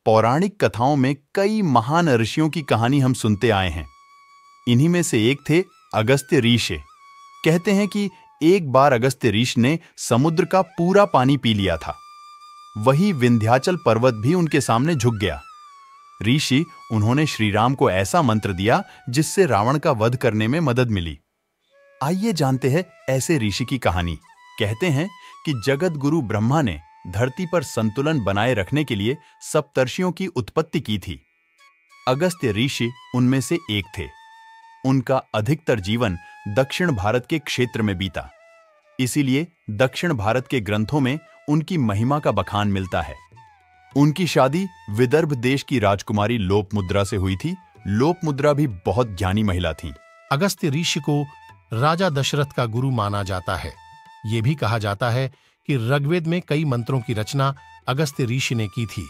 पौराणिक कथाओं में कई महान ऋषियों की कहानी हम सुनते आए हैं। इन्हीं में से एक थे अगस्त्य ऋषि। कहते हैं कि एक बार अगस्त्य ऋषि ने समुद्र का पूरा पानी पी लिया था। वही विंध्याचल पर्वत भी उनके सामने झुक गया। ऋषि उन्होंने श्री राम को ऐसा मंत्र दिया जिससे रावण का वध करने में मदद मिली। आइए जानते हैं ऐसे ऋषि की कहानी। कहते हैं कि जगत गुरु ब्रह्मा ने धरती पर संतुलन बनाए रखने के लिए सप्तर्षियों की उत्पत्ति की थी। अगस्त्य ऋषि उनमें से एक थे। उनका अधिकतर जीवन दक्षिण भारत के क्षेत्र में बीता। इसीलिए दक्षिण भारत के ग्रंथों में उनकी महिमा का बखान मिलता है। उनकी शादी विदर्भ देश की राजकुमारी लोपमुद्रा से हुई थी। लोपमुद्रा भी बहुत ज्ञानी महिला थी। अगस्त्य ऋषि को राजा दशरथ का गुरु माना जाता है। ये भी कहा जाता है कि ऋग्वेद में कई मंत्रों की रचना अगस्त्य ऋषि ने की थी।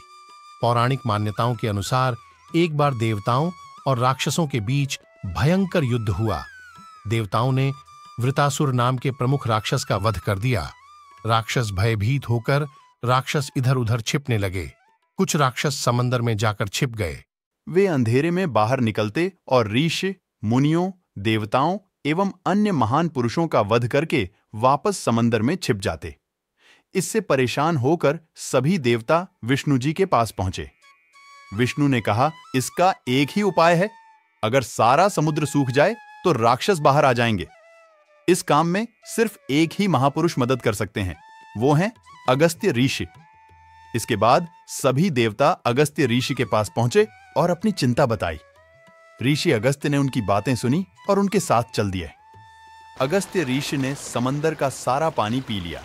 पौराणिक मान्यताओं के अनुसार एक बार देवताओं और राक्षसों के बीच भयंकर युद्ध हुआ। देवताओं ने वृतासुर नाम के प्रमुख राक्षस का वध कर दिया। राक्षस भयभीत होकर राक्षस इधर उधर छिपने लगे। कुछ राक्षस समंदर में जाकर छिप गए। वे अंधेरे में बाहर निकलते और ऋषि, मुनियों, देवताओं एवं अन्य महान पुरुषों का वध करके वापस समंदर में छिप जाते। इससे परेशान होकर सभी देवता विष्णु जी के पास पहुंचे। विष्णु ने कहा, इसका एक ही उपाय है। अगर सारा समुद्र सूख जाए तो राक्षस बाहर आ जाएंगे। इस काम में सिर्फ एक ही महापुरुष मदद कर सकते हैं, वो हैं अगस्त्य ऋषि। इसके बाद सभी देवता अगस्त्य ऋषि के पास पहुंचे और अपनी चिंता बताई। ऋषि अगस्त्य ने उनकी बातें सुनी और उनके साथ चल दिए। अगस्त्य ऋषि ने समंदर का सारा पानी पी लिया।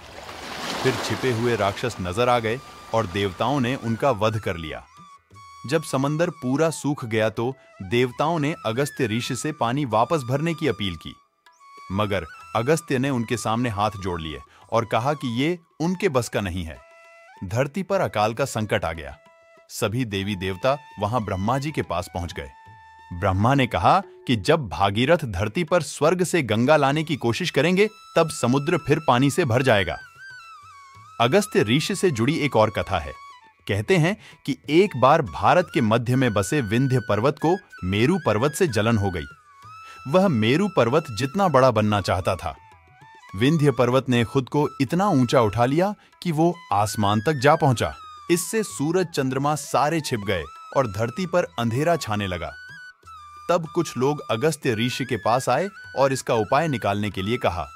फिर छिपे हुए राक्षस नजर आ गए और देवताओं ने उनका वध कर लिया। जब समंदर पूरा सूख गया तो देवताओं ने अगस्त्य ऋषि से पानी वापस भरने की अपील की, मगर अगस्त्य ने उनके सामने हाथ जोड़ लिए और कहा कि ये उनके बस का नहीं है। धरती पर अकाल का संकट आ गया। सभी देवी देवता वहां ब्रह्मा जी के पास पहुंच गए। ब्रह्मा ने कहा कि जब भागीरथ धरती पर स्वर्ग से गंगा लाने की कोशिश करेंगे तब समुद्र फिर पानी से भर जाएगा। अगस्त्य ऋषि से जुड़ी एक और कथा है। कहते हैं कि एक बार भारत के मध्य में बसे विंध्य पर्वत को मेरु पर्वत से जलन हो गई। वह मेरु पर्वत जितना बड़ा बनना चाहता था। विंध्य पर्वत ने खुद को इतना ऊंचा उठा लिया कि वो आसमान तक जा पहुंचा। इससे सूरज चंद्रमा सारे छिप गए और धरती पर अंधेरा छाने लगा। तब कुछ लोग अगस्त्य ऋषि के पास आए और इसका उपाय निकालने के लिए कहा।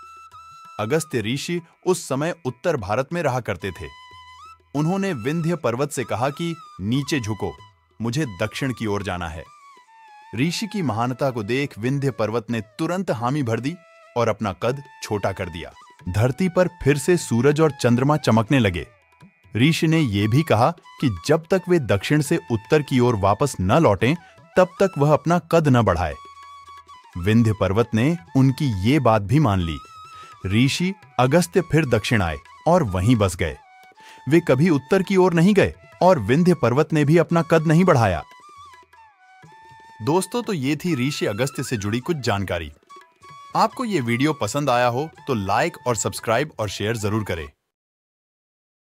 अगस्त्य ऋषि उस समय उत्तर भारत में रहा करते थे। उन्होंने विंध्य पर्वत से कहा कि नीचे झुको, मुझे दक्षिण की ओर जाना है। ऋषि की महानता को देख विंध्य पर्वत ने तुरंत हामी भर दी और अपना कद छोटा कर दिया। धरती पर फिर से सूरज और चंद्रमा चमकने लगे। ऋषि ने यह भी कहा कि जब तक वे दक्षिण से उत्तर की ओर वापस न लौटें तब तक वह अपना कद न बढ़ाए। विंध्य पर्वत ने उनकी ये बात भी मान ली। ऋषि अगस्त्य फिर दक्षिण आए और वहीं बस गए। वे कभी उत्तर की ओर नहीं गए और विंध्य पर्वत ने भी अपना कद नहीं बढ़ाया। दोस्तों, तो ये थी ऋषि अगस्त्य से जुड़ी कुछ जानकारी। आपको ये वीडियो पसंद आया हो तो लाइक और सब्सक्राइब और शेयर जरूर करें।